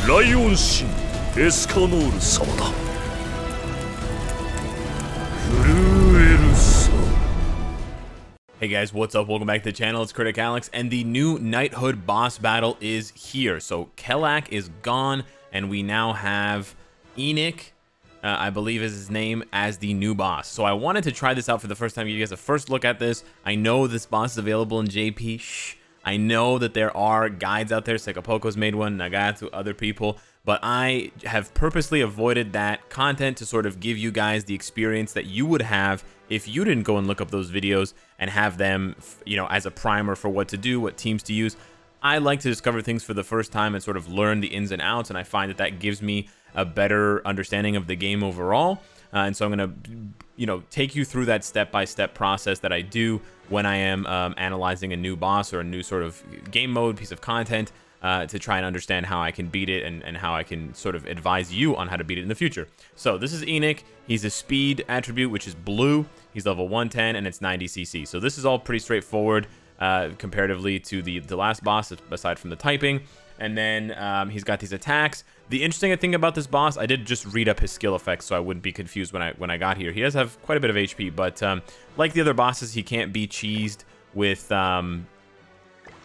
ライオン神エスカノール様だ。震えるさ。 Hey guys, what's up? Welcome back to the channel. It's Cynicalex, and the new Knighthood boss battle is here. So Kelak is gone, and we now have EINEK, I believe is his name, as the new boss. So I wanted to try this out for the first time. Give you guys a first look at this. I know this boss is available in JP. Shh. I know that there are guides out there. Cynicalex made one, Nagatsu, other people. But I have purposely avoided that content to sort of give you guys the experience that you would have if you didn't go and look up those videos and have them, you know, as a primer for what to do, what teams to use. I like to discover things for the first time and sort of learn the ins and outs, and I find that that gives me a better understanding of the game overall. And so I'm going to, you know, take you through that step-by-step process that I do when I am analyzing a new boss or a new sort of game mode, piece of content, to try and understand how I can beat it and how I can sort of advise you on how to beat it in the future. So this is EINEK. He's a speed attribute, which is blue. He's level 110, and it's 90 CC. So this is all pretty straightforward comparatively to the last boss, aside from the typing. And then he's got these attacks. The interesting thing about this boss, I did just read up his skill effects, so I wouldn't be confused when I got here. He does have quite a bit of HP, but like the other bosses, he can't be cheesed with,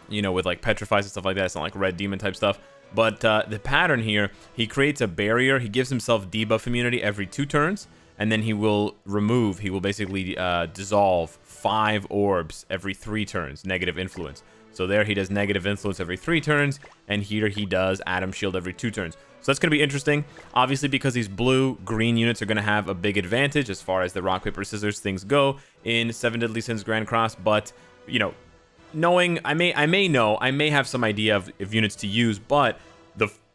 you know, with like petrifies and stuff like that. It's not like red demon type stuff. But the pattern here, he creates a barrier. He gives himself debuff immunity every 2 turns, and then he will basically dissolve 5 orbs every 3 turns, negative influence. So there he does negative influence every 3 turns, and here he does Atom Shield every 2 turns. So that's going to be interesting. Obviously, because he's blue, green units are going to have a big advantage as far as the rock, paper, scissors things go in 7 Deadly Sins Grand Cross. But, you know, knowing, I may have some idea of units to use, but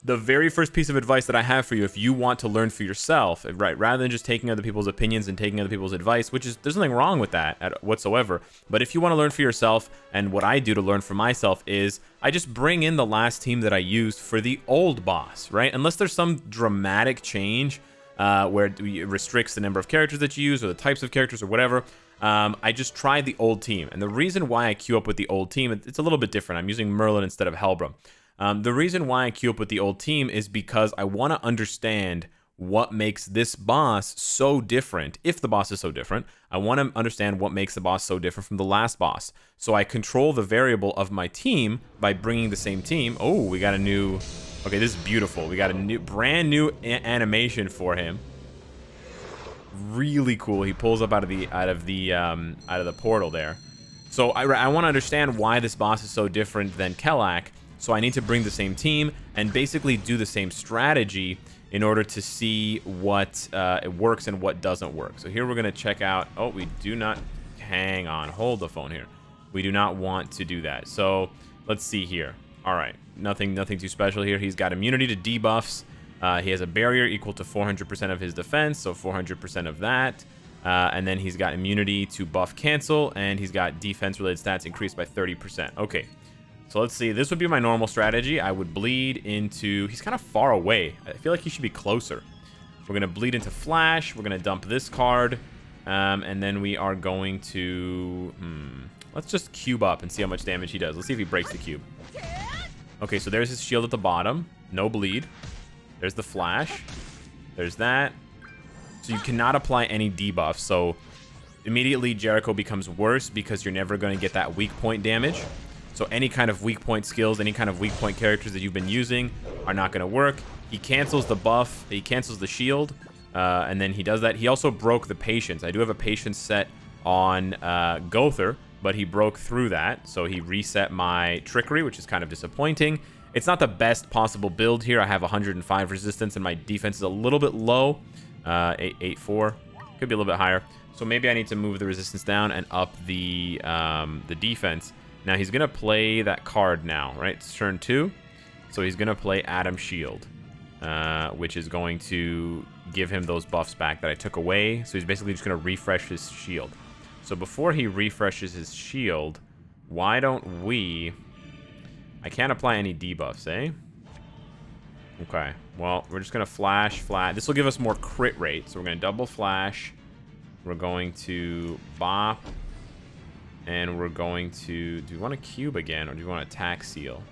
the very first piece of advice that I have for you, if you want to learn for yourself, right, rather than just taking other people's opinions and taking other people's advice, which is, there's nothing wrong with that whatsoever, but if you want to learn for yourself, and what I do to learn for myself is I just bring in the last team that I used for the old boss, right? Unless there's some dramatic change where it restricts the number of characters that you use or the types of characters or whatever, I just tried the old team. And the reason why I queue up with the old team, it's a little bit different. I'm using Merlin instead of Helbram. The reason why I queue up with the old team is because I want to understand what makes this boss so different. If the boss is so different, I want to understand what makes the boss so different from the last boss. So I control the variable of my team by bringing the same team. Oh, we got a new... Okay, this is beautiful. We got a brand new animation for him. Really cool. He pulls up out of the portal there. So I want to understand why this boss is so different than Kelak. So I need to bring the same team and basically do the same strategy in order to see what it works and what doesn't work. So here we're going to check out... Oh, we do not... Hang on. Hold the phone here. We do not want to do that. So let's see here. All right. Nothing too special here. He's got immunity to debuffs. He has a barrier equal to 400% of his defense, so 400% of that. And then he's got immunity to buff cancel, and he's got defense-related stats increased by 30%. Okay. So let's see. This would be my normal strategy. I would bleed into... He's kind of far away. I feel like he should be closer. We're going to bleed into Flash. We're going to dump this card. And then we are going to... Let's just cube up and see how much damage he does. Let's see if he breaks the cube. Okay, so there's his shield at the bottom. No bleed. There's the Flash. There's that. So you cannot apply any debuffs. So immediately Jericho becomes worse because you're never going to get that weak point damage. So any kind of weak point skills, any kind of weak point characters that you've been using are not going to work. He cancels the buff. He cancels the shield. And then he does that. He also broke the patience. I do have a patience set on Gother, but he broke through that. So he reset my trickery, which is kind of disappointing. It's not the best possible build here. I have 105 resistance, and my defense is a little bit low. 884. Could be a little bit higher. So maybe I need to move the resistance down and up the defense. Now, he's going to play that card now, right? It's turn 2. So he's going to play Atom Shield, which is going to give him those buffs back that I took away. So he's basically just going to refresh his shield. So before he refreshes his shield, why don't we... I can't apply any debuffs, eh? Okay. Well, we're just going to flash flat. This will give us more crit rate. So we're going to double flash. We're going to bop. And we're going to... Do we want to cube again, or do we want to attack seal?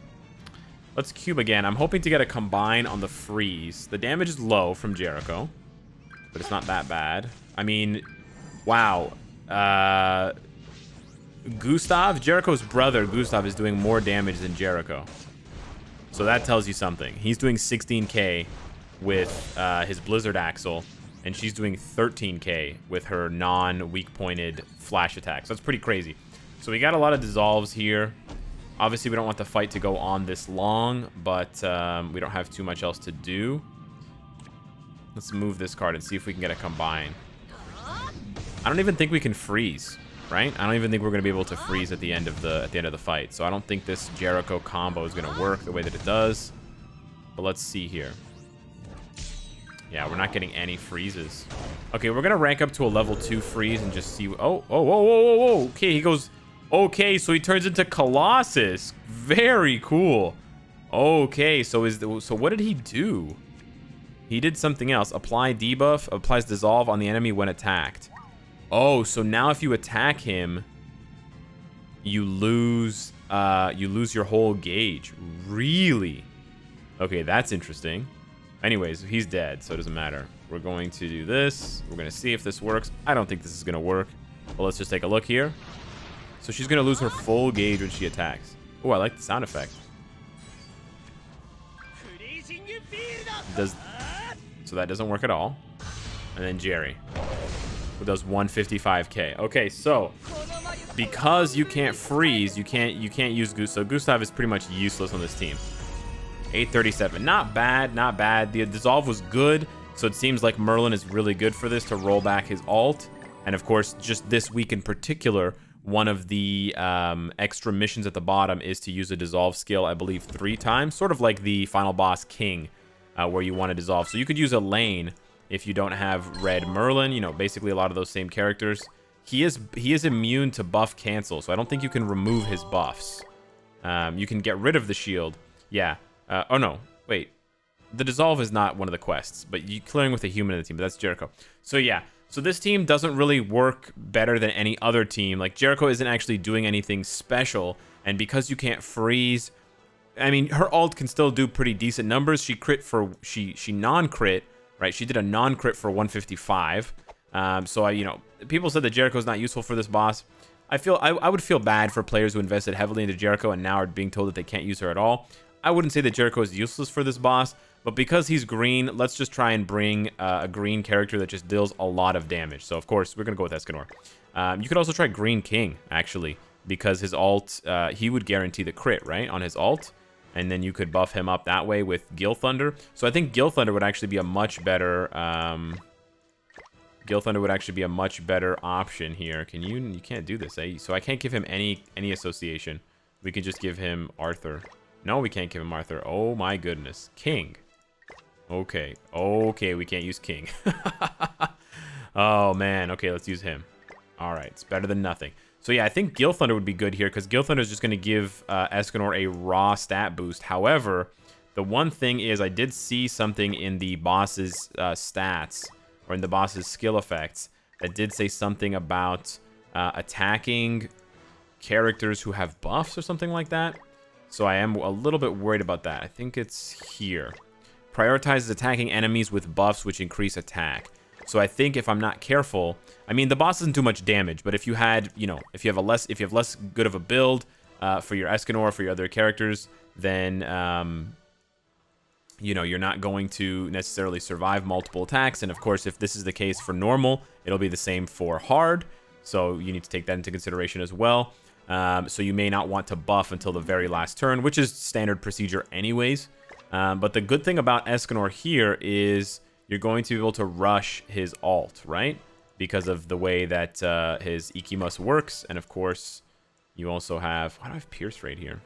Let's cube again. I'm hoping to get a combine on the freeze. The damage is low from Jericho, but it's not that bad. I mean, wow. Gustav, Jericho's brother, Gustav, is doing more damage than Jericho. So that tells you something. He's doing 16k with his Blizzard Axle, and she's doing 13k with her non-weak pointed flash attack. So that's pretty crazy. So we got a lot of dissolves here. Obviously, we don't want the fight to go on this long, but we don't have too much else to do. Let's move this card and see if we can get a combine. I don't even think we can freeze, right? I don't even think we're going to be able to freeze at the end of the fight. So I don't think this Jericho combo is going to work the way that it does. But let's see here. Yeah, we're not getting any freezes. Okay, we're going to rank up to a level 2 freeze and just see. Oh, whoa. Okay, he goes. Okay, so he turns into Colossus. Very cool. Okay, so what did he do? He did something else. Apply debuff, applies dissolve on the enemy when attacked. Oh, so now if you attack him, you lose your whole gauge. Really? Okay, that's interesting. Anyways, he's dead, so it doesn't matter. We're going to do this. We're going to see if this works. I don't think this is going to work. But let's just take a look here. So she's going to lose her full gauge when she attacks. Oh, I like the sound effect. So that doesn't work at all. And then Jerry, who does 155k. Okay, so because you can't freeze, you can't use Gustav. So Gustav is pretty much useless on this team. 837. Not bad, not bad. The dissolve was good, so it seems like Merlin is really good for this to roll back his ult. And of course, just this week in particular, one of the extra missions at the bottom is to use a dissolve skill, I believe 3 times, sort of like the final boss King, where you want to dissolve. So you could use a lane if you don't have Red Merlin, you know, basically a lot of those same characters. He is immune to buff cancel, so I don't think you can remove his buffs. You can get rid of the shield. Yeah. Oh no, wait. The dissolve is not one of the quests, but you clearing with a human in the team, but that's Jericho. So yeah. So this team doesn't really work better than any other team. Like, Jericho isn't actually doing anything special. And because you can't freeze, I mean, her ult can still do pretty decent numbers. She crit for, she non-crit, right? She did a non-crit for 155. So you know, people said that Jericho's not useful for this boss. I would feel bad for players who invested heavily into Jericho and now are being told that they can't use her at all. I wouldn't say that Jericho is useless for this boss. But because he's green, let's just try and bring a green character that just deals a lot of damage. So, of course, we're going to go with Escanor. You could also try Green King, actually, because his ult, he would guarantee the crit, right, on his ult. And then you could buff him up that way with Gil Thunder. So I think Gil Thunder would actually be a much better... Gil Thunder would actually be a much better option here. You can't do this, eh? So I can't give him any association. We could just give him Arthur. No, we can't give him Arthur. Oh, my goodness. King. Okay. Okay, we can't use King. Oh, man. Okay, let's use him. All right, it's better than nothing. So, yeah, I think Gil Thunder would be good here because Gil Thunder is just going to give Escanor a raw stat boost. However, the one thing is I did see something in the boss's stats or in the boss's skill effects that did say something about attacking characters who have buffs or something like that. So I am a little bit worried about that. I think it's here. Prioritizes attacking enemies with buffs which increase attack. So I think if I'm not careful, I mean the boss doesn't do much damage, but if you had, you know, if you have less good of a build for your Escanor, for your other characters, then you know, you're not going to necessarily survive multiple attacks. And of course, if this is the case for normal, it'll be the same for hard. So you need to take that into consideration as well. So you may not want to buff until the very last turn, which is standard procedure anyways. But the good thing about Escanor here is you're going to be able to rush his ult, right? Because of the way that his Ikimus works. And of course, you also have... Why do I have Pierce Rate here?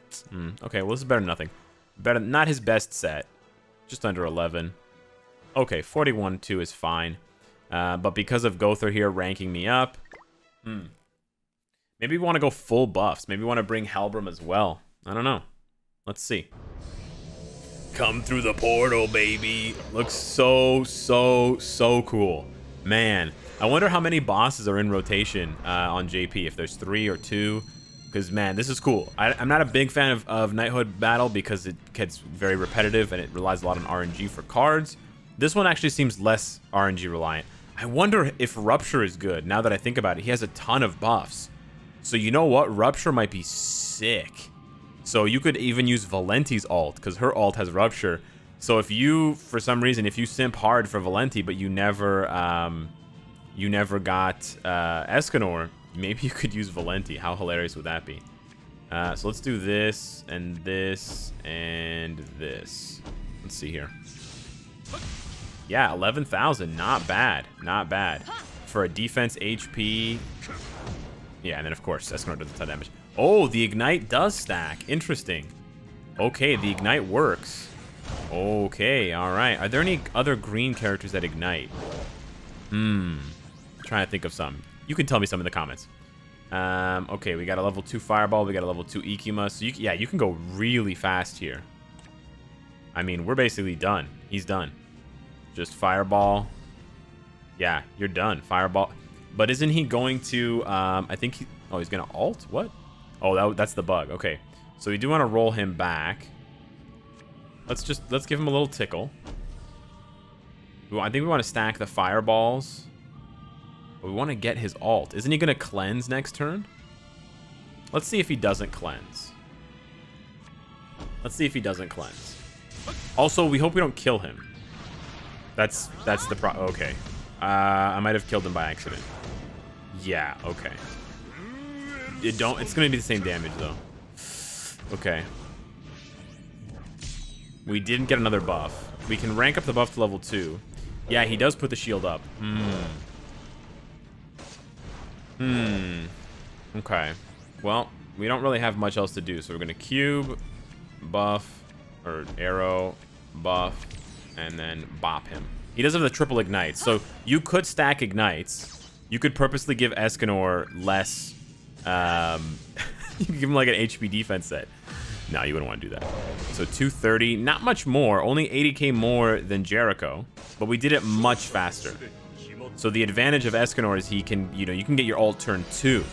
Okay, well, this is better than nothing. Better, not his best set. Just under 11. Okay, 41-2 is fine. But because of Gother here ranking me up... Maybe we want to go full buffs. Maybe we want to bring Halbram as well. I don't know. Let's see. Come through the portal, baby. Looks so cool. Man, I wonder how many bosses are in rotation on JP. If there's 3 or 2. Because, man, this is cool. I'm not a big fan of Knighthood Battle because it gets very repetitive and it relies a lot on RNG for cards. This one actually seems less RNG reliant. I wonder if Rupture is good, now that I think about it. He has a ton of buffs. So you know what? Rupture might be sick. So you could even use Valenti's ult, because her ult has Rupture. So if you, for some reason, if you simp hard for Valenti, but you never got Escanor, maybe you could use Valenti. How hilarious would that be? So let's do this, and this, and this. Let's see here. Yeah, 11,000. Not bad. Not bad. For a defense HP. Yeah, and then, of course, Escanor does a ton of damage. Oh, the Ignite does stack. Interesting. Okay, the Ignite works. Okay, all right. Are there any other green characters that Ignite? Trying to think of some. You can tell me some in the comments. Okay, we got a level 2 Fireball. We got a level 2 Ikima. So, yeah, you can go really fast here. I mean, we're basically done. He's done. Just Fireball. Yeah, you're done. Fireball. But isn't he going to... I think he... Oh, he's going to ult? What? Oh, that's the bug. Okay. So we do want to roll him back. Let's give him a little tickle. I think we want to stack the Fireballs. But we want to get his ult. Isn't he going to cleanse next turn? Let's see if he doesn't cleanse. Let's see if he doesn't cleanse. Also, we hope we don't kill him. That's the okay. I might have killed him by accident. Yeah, okay. It's gonna be the same damage though. Okay. We didn't get another buff. We can rank up the buff to level 2. Yeah, he does put the shield up. Okay. Well, we don't really have much else to do, so we're gonna cube, buff, or arrow, buff, and then bop him. He does have the triple ignites, so you could stack ignites. You could purposely give Escanor less. You could give him like an HP defense set. No, you wouldn't want to do that. So 230, not much more, only 80k more than Jericho, but we did it much faster. So the advantage of Escanor is he can, you can get your ult turn 2.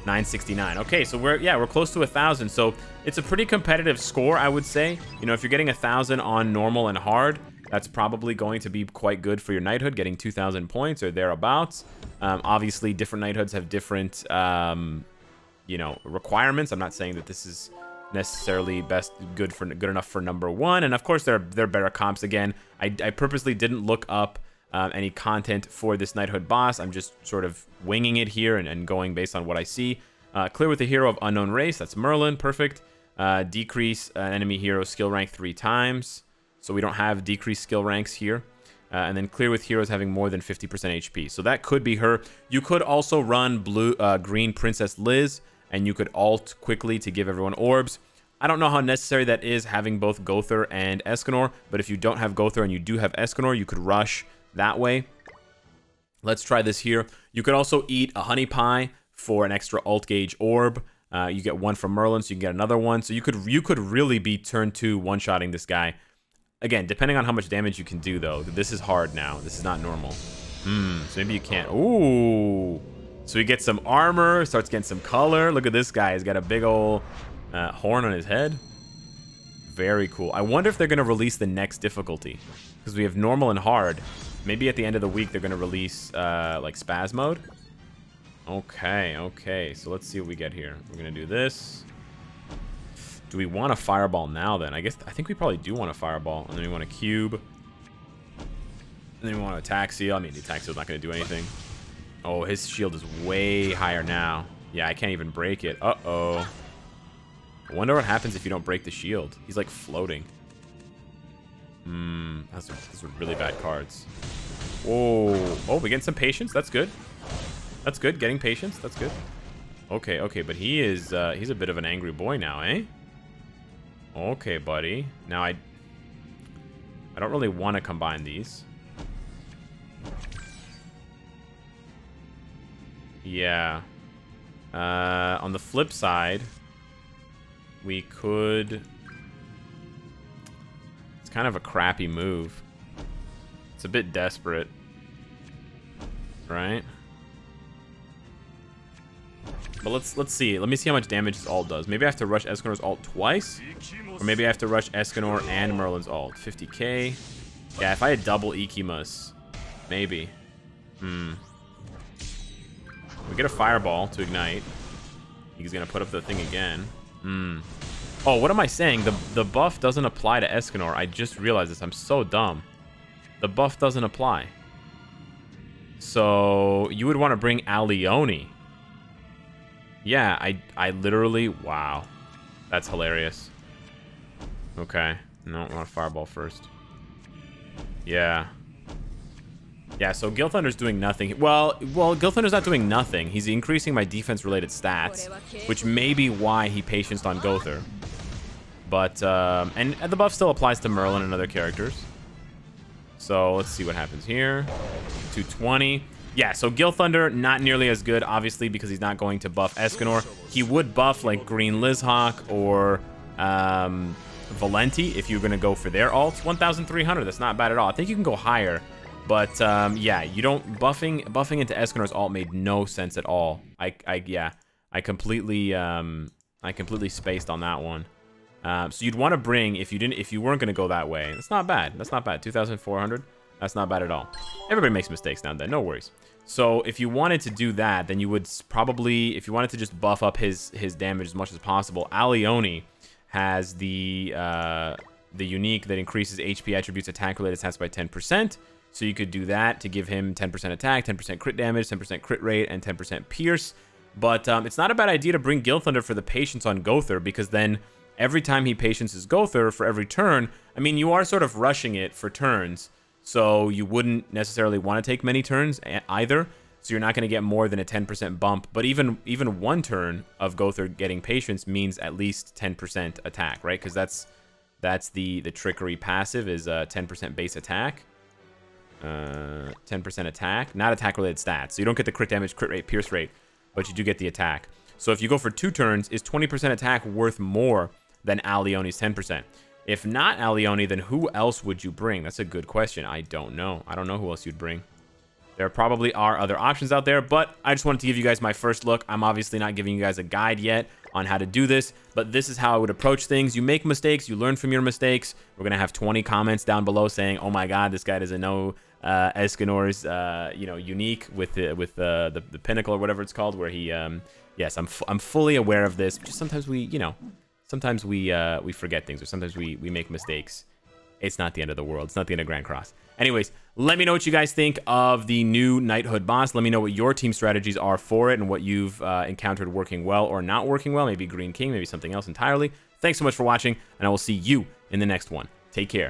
969. Okay, so we're close to 1,000. So it's a pretty competitive score, I would say. If you're getting 1,000 on normal and hard, that's probably going to be quite good for your knighthood, getting 2,000 points or thereabouts. Obviously, different knighthoods have different, requirements. I'm not saying that this is necessarily good enough for number 1. And of course, there are better comps. Again, I purposely didn't look up any content for this knighthood boss. I'm just sort of winging it here and going based on what I see. Clear with a hero of unknown race. That's Merlin. Perfect. Decrease an enemy hero skill rank 3 times. So we don't have decreased skill ranks here. And then clear with heroes having more than 50% HP. So that could be her. You could also run green Princess Liz, and you could ult quickly to give everyone orbs. I don't know how necessary that is, having both Gother and Escanor, but if you don't have Gother and you do have Escanor, you could rush that way. Let's try this here. You could also eat a honey pie for an extra ult gauge orb. You get one from Merlin, so you can get another one. So you could really be turn 2 one-shotting this guy. Again, depending on how much damage you can do, though. This is hard now. This is not normal. So maybe you can't. Ooh. So he gets some armor, starts getting some color. Look at this guy. He's got a big old horn on his head. Very cool. I wonder if they're going to release the next difficulty. Because we have normal and hard. Maybe at the end of the week, they're going to release, like, spaz mode. Okay. So let's see what we get here. We're going to do this. Do we want a fireball now, then? I think we probably do want a fireball. And then we want a cube. And then we want to attack seal. I mean, the attack seal's not going to do anything. Oh, his shield is way higher now. Yeah, I can't even break it. Uh-oh. I wonder what happens if you don't break the shield. He's, like, floating. Those are really bad cards. Whoa. Oh, we getting some patience. That's good. That's good. Getting patience. That's good. Okay. But he's a bit of an angry boy now, eh? Okay, buddy. Now, I don't really want to combine these. Yeah. On the flip side, we could... It's kind of a crappy move. It's a bit desperate. Right? But let's see. Let me see how much damage his ult does. Maybe I have to rush Escanor's ult twice, or maybe I have to rush Escanor and Merlin's ult. 50k. Yeah, if I had double Ikimas, maybe. We get a fireball to ignite. He's gonna put up the thing again. Oh, what am I saying? The buff doesn't apply to Escanor. I just realized this. I'm so dumb. The buff doesn't apply. So you would want to bring Alioni. Yeah, I literally, wow. That's hilarious. Okay. No, I want a fireball first. Yeah. Yeah, so Gil Thunder's doing nothing. Well, Gil Thunder's not doing nothing. He's increasing my defense-related stats, which may be why he patienced on Gother. But, and the buff still applies to Merlin and other characters. So let's see what happens here. 220. Yeah, so Gil Thunder, not nearly as good, obviously, because he's not going to buff Escanor. He would buff, like, Green Lizhawk or Valenti if you're going to go for their ults. 1,300, that's not bad at all. I think you can go higher. But, yeah, you don't... Buffing into Escanor's ult made no sense at all. Yeah, I completely spaced on that one. So you'd want to bring, if you weren't going to go that way. That's not bad. That's not bad. 2,400. That's not bad at all. Everybody makes mistakes now and then. No worries. So if you wanted to do that, then you would probably, if you wanted to just buff up his damage as much as possible, Alioni has the unique that increases HP attributes attack-related stats by 10%. So you could do that to give him 10% attack, 10% crit damage, 10% crit rate, and 10% pierce. But it's not a bad idea to bring Gil Thunder for the patience on Gother, because then every time he patiences Gother for every turn, I mean, you are sort of rushing it for turns. So you wouldn't necessarily want to take many turns either. So you're not going to get more than a 10% bump. But even one turn of Gother getting patience means at least 10% attack, right? Because that's the trickery passive is 10% base attack. 10% attack, not attack-related stats. So you don't get the crit damage, crit rate, pierce rate, but you do get the attack. So if you go for 2 turns, is 20% attack worth more than Alioni's 10%? If not Alioni, then who else would you bring? That's a good question. I don't know. I don't know who else you'd bring. There probably are other options out there, but I just wanted to give you guys my first look. I'm obviously not giving you guys a guide yet on how to do this, but this is how I would approach things. You make mistakes, you learn from your mistakes. We're going to have 20 comments down below saying, oh my God, this guy doesn't know Escanor's, unique with the pinnacle or whatever it's called, where he, yes, I'm fully aware of this. Just sometimes sometimes we forget things, or sometimes we make mistakes. It's not the end of the world. It's not the end of Grand Cross. Anyways, let me know what you guys think of the new Knighthood boss. Let me know what your team strategies are for it and what you've encountered working well or not working well. Maybe Green King, maybe something else entirely. Thanks so much for watching, and I will see you in the next one. Take care.